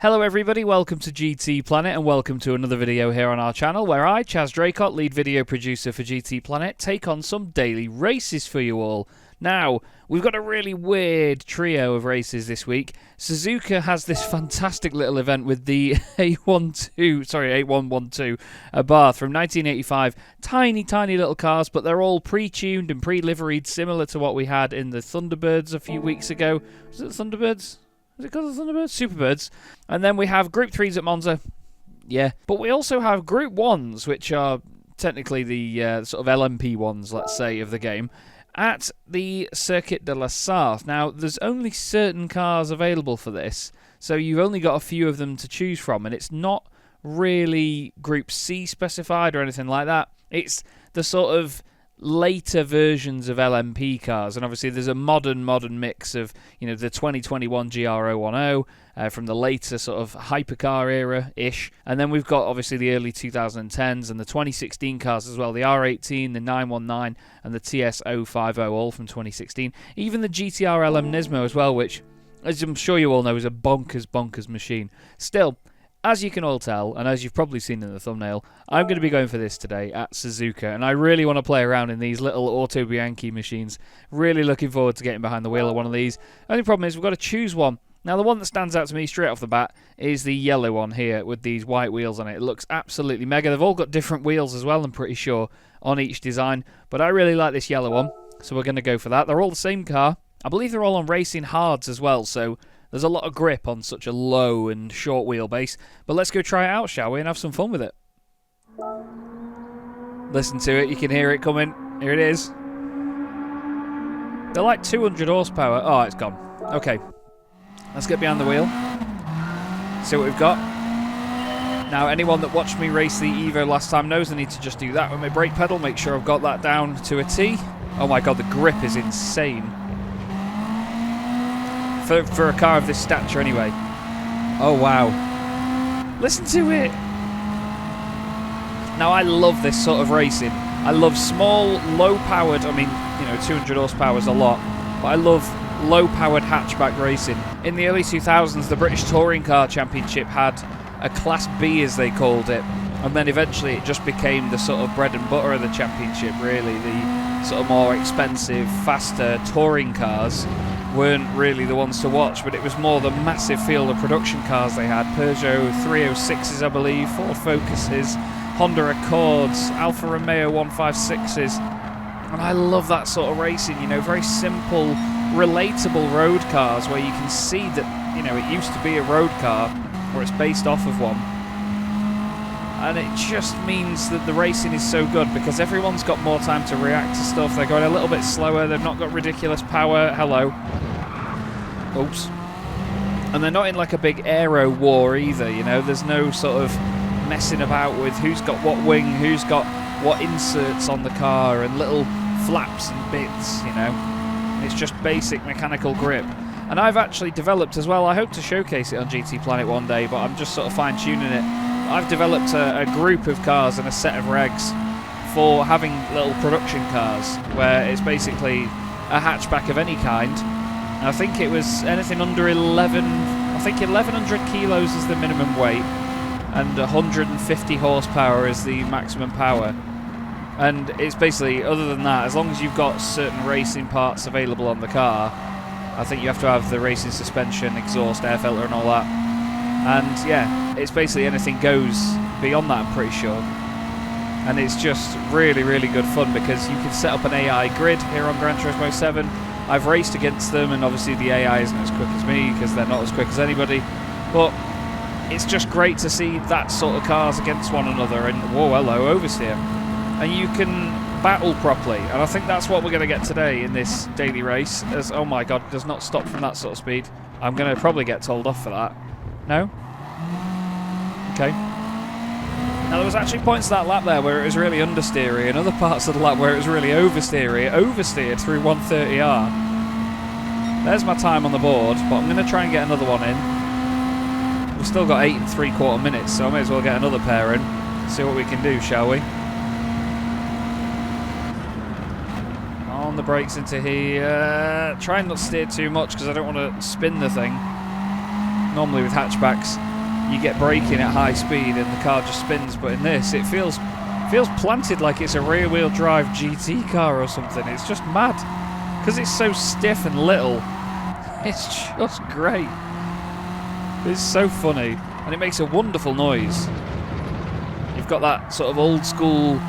Hello everybody, welcome to GT Planet and welcome to another video here on our channel where I, Chaz Draycott, lead video producer for GT Planet, take on some daily races for you all. Now, we've got a really weird trio of races this week. Suzuka has this fantastic little event with the A112 Bath from 1985. Tiny little cars, but they're all pre-tuned and pre-liveried, similar to what we had in the Thunderbirds a few weeks ago. Was it the Thunderbirds? Is it called the Thunderbirds? Superbirds. And then we have Group 3s at Monza. Yeah. But we also have Group 1s, which are technically the sort of LMP ones, let's say, of the game, at the Circuit de la Sarthe. Now, there's only certain cars available for this, so you've only got a few of them to choose from, and it's not really Group C specified or anything like that. It's the sort of later versions of LMP cars, and obviously there's a modern mix of, you know, the 2021 GR010 from the later sort of hypercar era-ish, and then we've got obviously the early 2010s and the 2016 cars as well, the R18, the 919 and the TS050, all from 2016, even the GTR LM Nismo as well, which, as I'm sure you all know, is a bonkers machine. Still, as you can all tell, and as you've probably seen in the thumbnail, I'm going to be going for this today at Suzuka, and I really want to play around in these little Autobianchi machines. Really looking forward to getting behind the wheel of one of these. Only problem is we've got to choose one. Now, the one that stands out to me straight off the bat is the yellow one here with these white wheels on it. It looks absolutely mega. They've all got different wheels as well, I'm pretty sure, on each design, but I really like this yellow one, so we're going to go for that. They're all the same car. I believe they're all on racing hards as well, so there's a lot of grip on such a low and short wheelbase. But let's go try it out, shall we, and have some fun with it. Listen to it, you can hear it coming. Here it is. They're like 200 horsepower. Oh, it's gone. Okay. Let's get behind the wheel. See what we've got. Now, anyone that watched me race the Evo last time knows I need to just do that with my brake pedal. Make sure I've got that down to a T. Oh my god, the grip is insane. For a car of this stature anyway. Oh wow. Listen to it. Now I love this sort of racing. I love small, low powered, I mean, you know, 200 horsepower is a lot, but I love low powered hatchback racing. In the early 2000s, the British Touring Car Championship had a Class B as they called it, and then eventually it just became the sort of bread and butter of the championship, really. The sort of more expensive, faster touring cars weren't really the ones to watch, but it was more the massive field of production cars they had. Peugeot 306s, I believe, Ford Focuses, Honda Accords, Alfa Romeo 156s, and I love that sort of racing, you know, very simple, relatable road cars where you can see that, you know, it used to be a road car, or it's based off of one. And it just means that the racing is so good because everyone's got more time to react to stuff. They're going a little bit slower. They've not got ridiculous power. Hello. Oops. And they're not in like a big aero war either, you know. There's no sort of messing about with who's got what wing, who's got what inserts on the car and little flaps and bits, you know. It's just basic mechanical grip. And I've actually developed as well. I hope to showcase it on GT Planet one day, but I'm just sort of fine-tuning it. I've developed a group of cars and a set of regs for having little production cars where it's basically a hatchback of any kind. And I think it was anything under 1100 kilos is the minimum weight and 150 horsepower is the maximum power. And it's basically, other than that, as long as you've got certain racing parts available on the car, I think you have to have the racing suspension, exhaust, air filter and all that. And yeah, it's basically anything goes beyond that, I'm pretty sure. And it's just really good fun because you can set up an AI grid here on Gran Turismo 7. I've raced against them and obviously the AI isn't as quick as me because they're not as quick as anybody. But it's just great to see that sort of cars against one another and, whoa, hello, oversteer. And you can battle properly. And I think that's what we're going to get today in this daily race. As, oh my god, does not stop from that sort of speed. I'm going to probably get told off for that. No? Okay. Now there was actually points of that lap there where it was really understeery and other parts of the lap where it was really oversteery. It oversteered through 130R. There's my time on the board, but I'm going to try and get another one in. We've still got 8 3/4 minutes, so I may as well get another pair in. See what we can do, shall we? On the brakes into here. Try and not steer too much because I don't want to spin the thing. Normally with hatchbacks, you get braking at high speed and the car just spins. But in this, it feels planted like it's a rear-wheel drive GT car or something. It's just mad because it's so stiff and little. It's just great. It's so funny, and it makes a wonderful noise. You've got that sort of old-school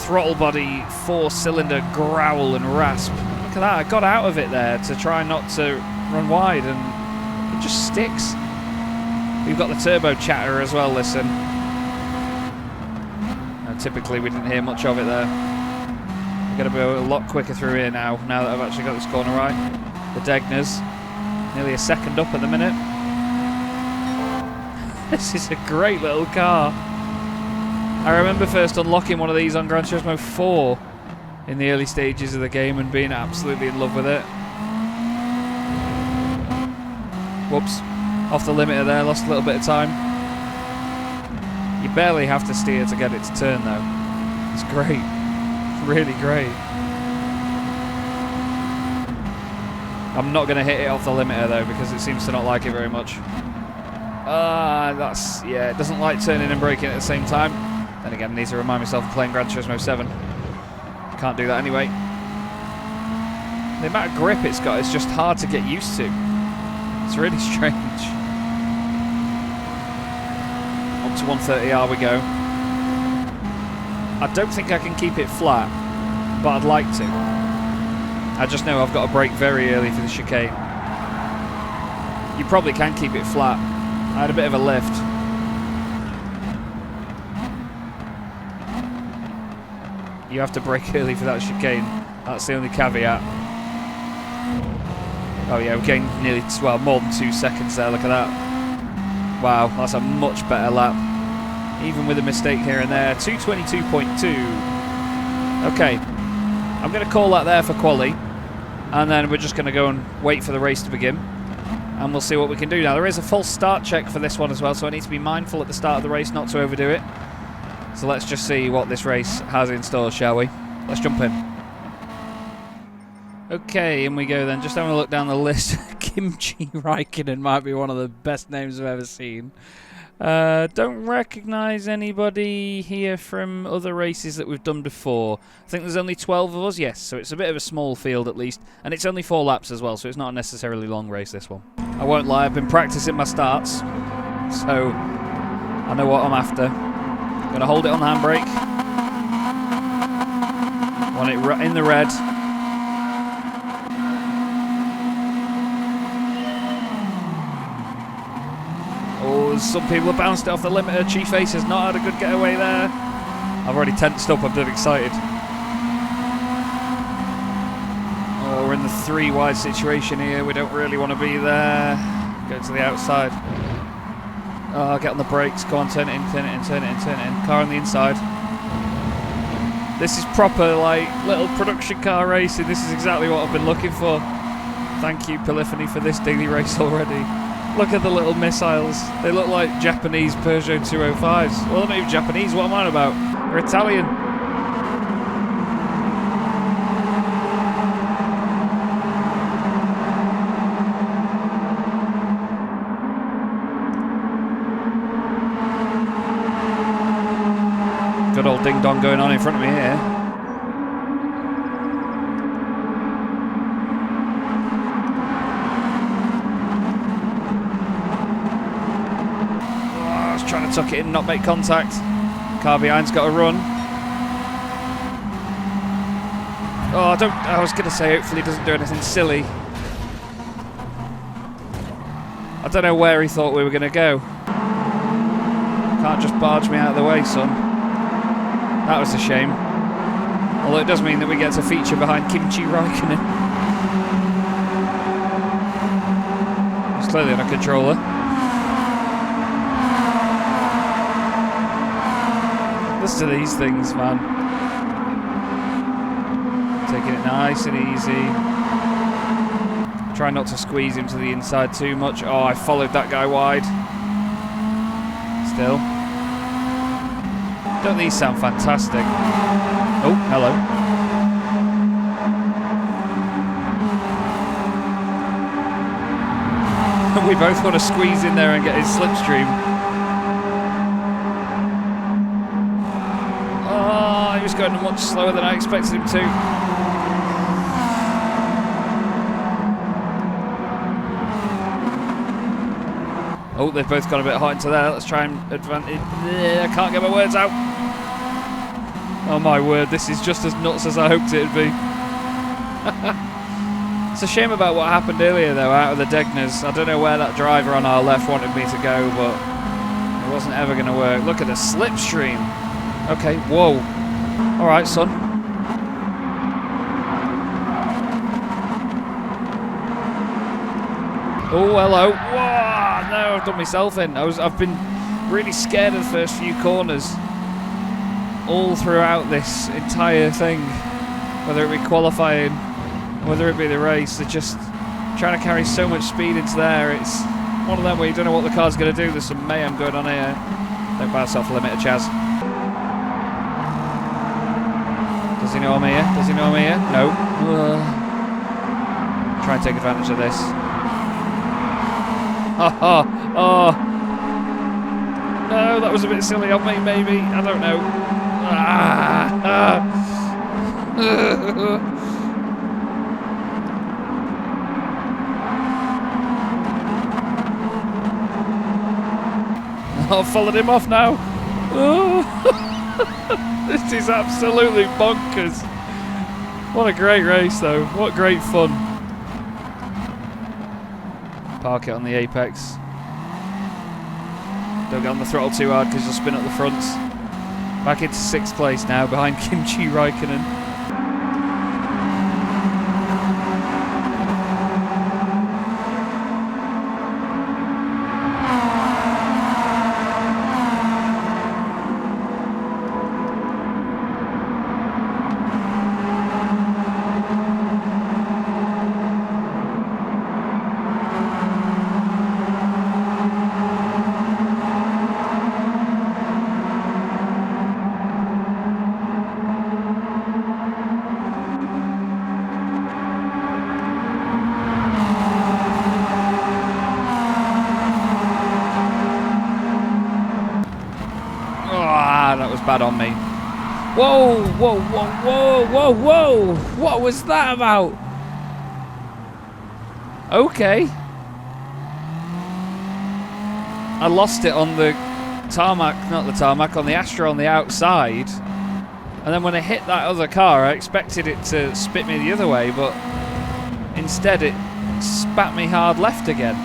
throttle body 4-cylinder growl and rasp. Look at that, I got out of it there to try not to run wide, and it just sticks. We've got the turbo chatter as well, listen. Typically we didn't hear much of it there. We're going to be a lot quicker through here now that I've actually got this corner right. The Degners, nearly a second up at the minute. This is a great little car. I remember first unlocking one of these on Gran Turismo 4 in the early stages of the game and being absolutely in love with it. Whoops, off the limiter there, lost a little bit of time. You barely have to steer to get it to turn though. It's great, it's really great. I'm not going to hit it off the limiter though because it seems to not like it very much. Yeah, it doesn't like turning and braking at the same time. Then again, I need to remind myself of playing Gran Turismo 7. Can't do that anyway. The amount of grip it's got is just hard to get used to. It's really strange. On to 130R we go. I don't think I can keep it flat, but I'd like to. I just know I've got to brake very early for the chicane. You probably can keep it flat. I had a bit of a lift. You have to brake early for that chicane. That's the only caveat. Oh yeah, we're getting nearly, well, more than 2 seconds there. Look at that. Wow, that's a much better lap. Even with a mistake here and there. 222.2. Okay, I'm going to call that there for quali. And then we're just going to go and wait for the race to begin. And we'll see what we can do. Now, there is a false start check for this one as well, so I need to be mindful at the start of the race not to overdo it. So let's just see what this race has in store, shall we? Let's jump in. Okay, in we go then. Just having a look down the list. Kimchi Raikkonen might be one of the best names I've ever seen. Don't recognise anybody here from other races that we've done before. I think there's only 12 of us, yes, so it's a bit of a small field at least. And it's only 4 laps as well, so it's not a necessarily long race, this one. I won't lie, I've been practising my starts, so I know what I'm after. I'm going to hold it on the handbrake. Want it in the red. Oh, some people have bounced it off the limiter. Chief Ace has not had a good getaway there. I've already tensed up, I'm a bit excited. Oh, we're in the 3 wide situation here. We don't really want to be there. Go to the outside. Oh, get on the brakes. Go on, turn it in, turn it in, turn it in, turn it in. Car on the inside. This is proper, like, little production car racing. This is exactly what I've been looking for. Thank you, Polyphony, for this daily race already. Look at the little missiles. They look like Japanese Peugeot 205s. Well, they're not even Japanese. What am I on about? They're Italian. Good old ding-dong going on in front of me here. Trying to tuck it in, not make contact. Car behind's got to run. Oh, I was going to say hopefully he doesn't do anything silly. I don't know where he thought we were going to go. Can't just barge me out of the way, son. That was a shame. Although it does mean that we get to feature behind Kimchi Raikkonen. He's clearly on a controller. Listen to these things, man. Taking it nice and easy. Try not to squeeze him to the inside too much. Oh, I followed that guy wide. Still. Don't these sound fantastic? Oh, hello. We both want to squeeze in there and get his slipstream. going much slower than I expected him to. Oh, they've both got a bit hot into there. Let's try and advantage. I can't get my words out. Oh my word, this is just as nuts as I hoped it'd be. It's a shame about what happened earlier though, out of the Degners. I don't know where that driver on our left wanted me to go, but it wasn't ever going to work. Look at the slipstream. Okay, whoa. Alright, son. Oh, hello. Whoa, no, I've done myself in. I've been really scared of the first few corners all throughout this entire thing. Whether it be qualifying, whether it be the race, they're just trying to carry so much speed into there. It's one of them where you don't know what the car's going to do. There's some mayhem going on here. Don't pass off the limiter, Chaz. Does he know I'm here? Does he know I'm here? No. Try and take advantage of this. Oh. No, that was a bit silly of me, maybe. I don't know. I've followed him off now. This is absolutely bonkers. What a great race though. What great fun. Park it on the apex. Don't get on the throttle too hard because you'll spin up the fronts. Back into 6th place now behind Kimchi Raikkonen. That was bad on me. Whoa, whoa, whoa, whoa, whoa, whoa! What was that about? Okay. I lost it on the tarmac, not the tarmac, on the Astra on the outside. And then when I hit that other car, I expected it to spit me the other way, but instead it spat me hard left again.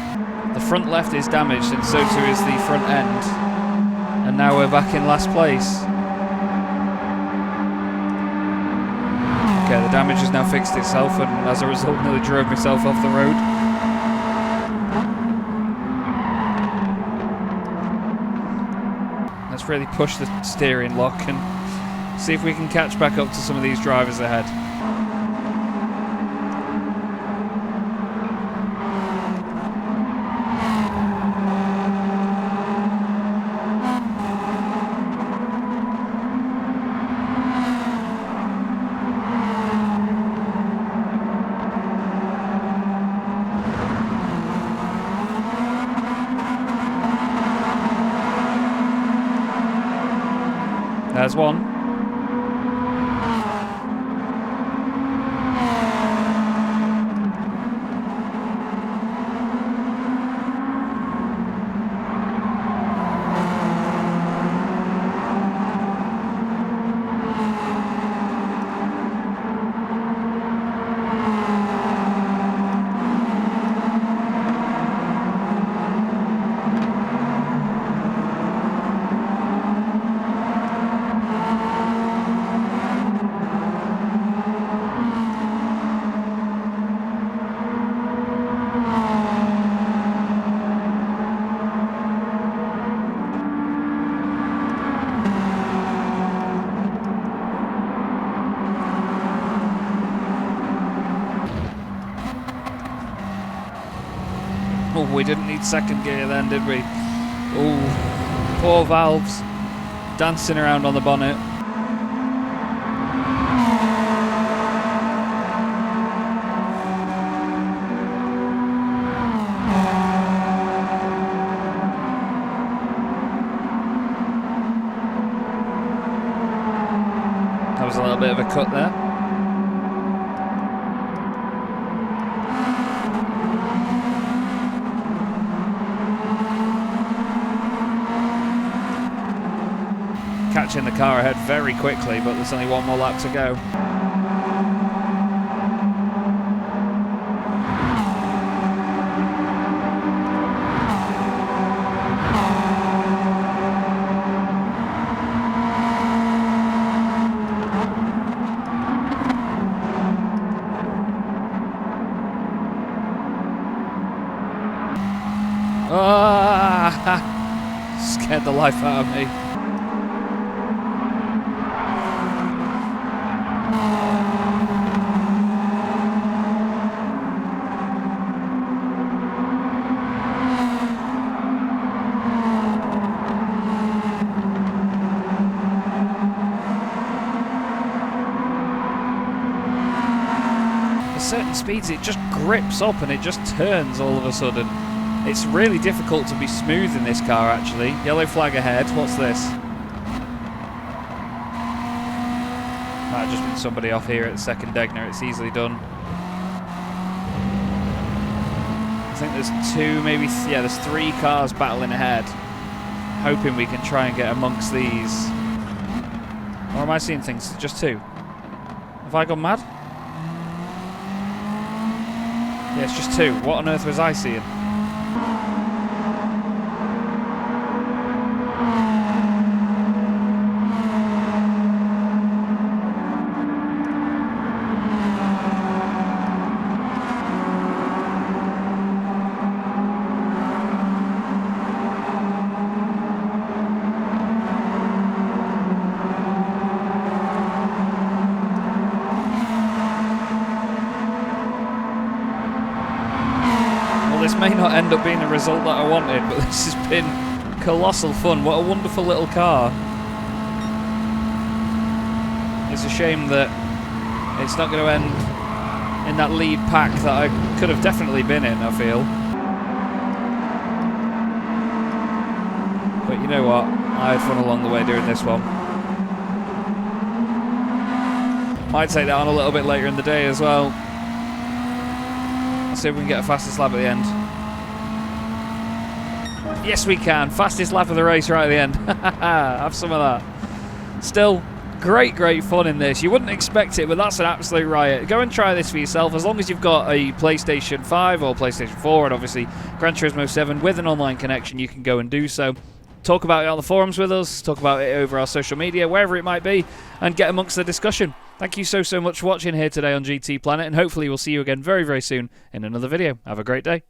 The front left is damaged, and so too is the front end. And now we're back in last place. Okay, the damage has now fixed itself, and as a result nearly drove myself off the road. Let's really push the steering lock and see if we can catch back up to some of these drivers ahead. There's one. Oh, we didn't need second gear then, did we? Oh, poor valves dancing around on the bonnet. That bit of a cut there. Catching the car ahead very quickly, but there's only one more lap to go. Scared the life out of me. At certain speeds it just grips up and it just turns all of a sudden. It's really difficult to be smooth in this car, actually. Yellow flag ahead. What's this? Might have just been somebody off here at the second Degner. It's easily done. I think there's two, maybe... yeah, there's three cars battling ahead. Hoping we can try and get amongst these. Or am I seeing things? Just two. Have I gone mad? Yeah, it's just two. What on earth was I seeing? This may not end up being the result that I wanted, but this has been colossal fun. What a wonderful little car. It's a shame that it's not going to end in that lead pack that I could have definitely been in, I feel. But you know what? I had fun along the way doing this one. Might take that on a little bit later in the day as well. See if we can get a fastest lap at the end. Yes, we can. Fastest lap of the race right at the end. Have some of that. Still, great fun in this. You wouldn't expect it, but that's an absolute riot. Go and try this for yourself. As long as you've got a PlayStation 5 or PlayStation 4 and obviously Gran Turismo 7 with an online connection, you can go and do so. Talk about it on the forums with us. Talk about it over our social media, wherever it might be, and get amongst the discussion. Thank you so much for watching here today on GT Planet, and hopefully we'll see you again very soon in another video. Have a great day.